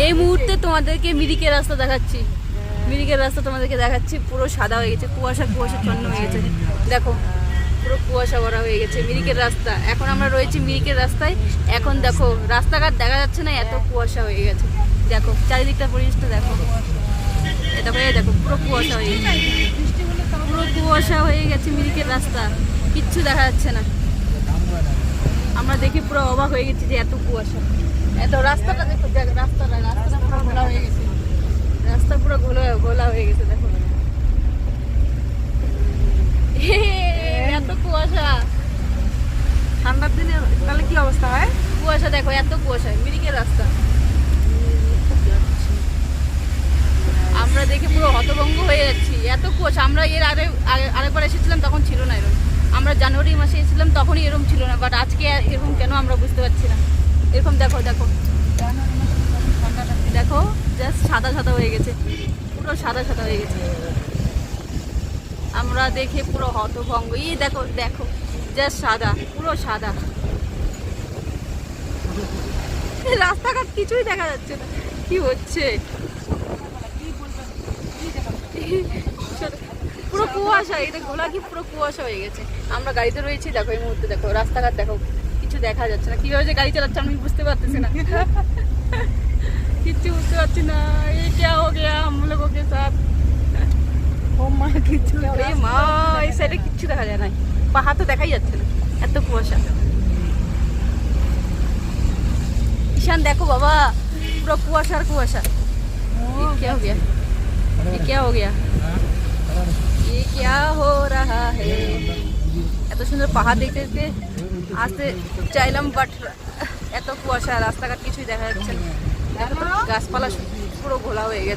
এই মুহূর্তে তোমাদেরকে মিরিকের রাস্তা দেখাচ্ছি। মিরিকের রাস্তা তোমাদেরকে দেখাচ্ছি, পুরো সাদা হয়ে গেছে, কুয়াশাচ্ছন্ন হয়ে গেছে। দেখো পুরো কুয়াশা ভরা হয়ে গেছে মিরিকের রাস্তা। এখন আমরা রয়েছি মিরিকের রাস্তায়। এখন দেখো রাস্তাঘাট দেখা যাচ্ছে না, এত কুয়াশা হয়ে গেছে। দেখো চারিদিকটা পরিবেশটা দেখো, দেখো পুরো কুয়াশা হয়ে গেছে, পুরো কুয়াশা হয়ে গেছে মিরিকের রাস্তা, কিচ্ছু দেখা যাচ্ছে না। আমরা দেখে পুরো অবাক হয়ে গেছি যে এত কুয়াশা, এত রাস্তাটা দেখো, রাস্তাটা পুরো ঘোলা হয়ে গেছে, রাস্তা পুরো ঘোলা হয়ে গেছে। দেখো এত কুয়াশা, ঠান্ডার দিনে তাহলে কি অবস্থা হয়? কুয়াশা দেখো, এত কুয়াশা মিরিকের রাস্তা। আমরা দেখে পুরো হতভম্ব হয়ে যাচ্ছি, এত কুয়াশা। আমরা এর আরেকবার এসেছিলাম, তখন ছিল না এরকম। আমরা জানুয়ারি মাসে এসেছিলাম, তখনই এরকম ছিল না, বাট আজকে এরকম কেন আমরা বুঝতে পারছি না। এরকম দেখো দেখো দেখো, জাস্ট সাদা সাদা হয়ে গেছে, পুরো সাদা সাদা হয়ে গেছে। আমরা দেখে পুরো হতভম্ব। এই দেখো দেখো, জাস্ট সাদা, পুরো সাদা, রাস্তাঘাট কিছুই দেখা যাচ্ছে না, কি হচ্ছে? পুরো কুয়াশা, এটা ঘোলা কি পুরো কুয়াশা হয়ে গেছে। আমরা গাড়িতে রয়েছি, দেখো এই মুহূর্তে দেখো রাস্তাঘাট দেখো, কিছু দেখা যাচ্ছে না। কিভাবে যে গাড়ি চালাচ্ছে আমি বুঝতে পারতেছি না, কিচ্ছু বুঝতে পারছি না। এই क्या हो गया हम लोगों के साथ? ও মা, কিছু এই মা, এই সাইডে কিচ্ছু দেখা যায় না, পাহাড় তো দেখাই যাচ্ছে না, এত কুয়াশা। ঈশান দেখো বাবা, পুরো কুয়াশার কুয়াশা। ये क्या हो गया? ये क्या हो गया? ये क्या हो रहा है? এত সুন্দর পাহাড় দেখতে দেখতে আসতে চাইলাম, বাট এত কুয়াশা, রাস্তাঘাট কিছুই দেখা যাচ্ছে না। গাছপালা পুরো ঘোলা হয়ে গেছে।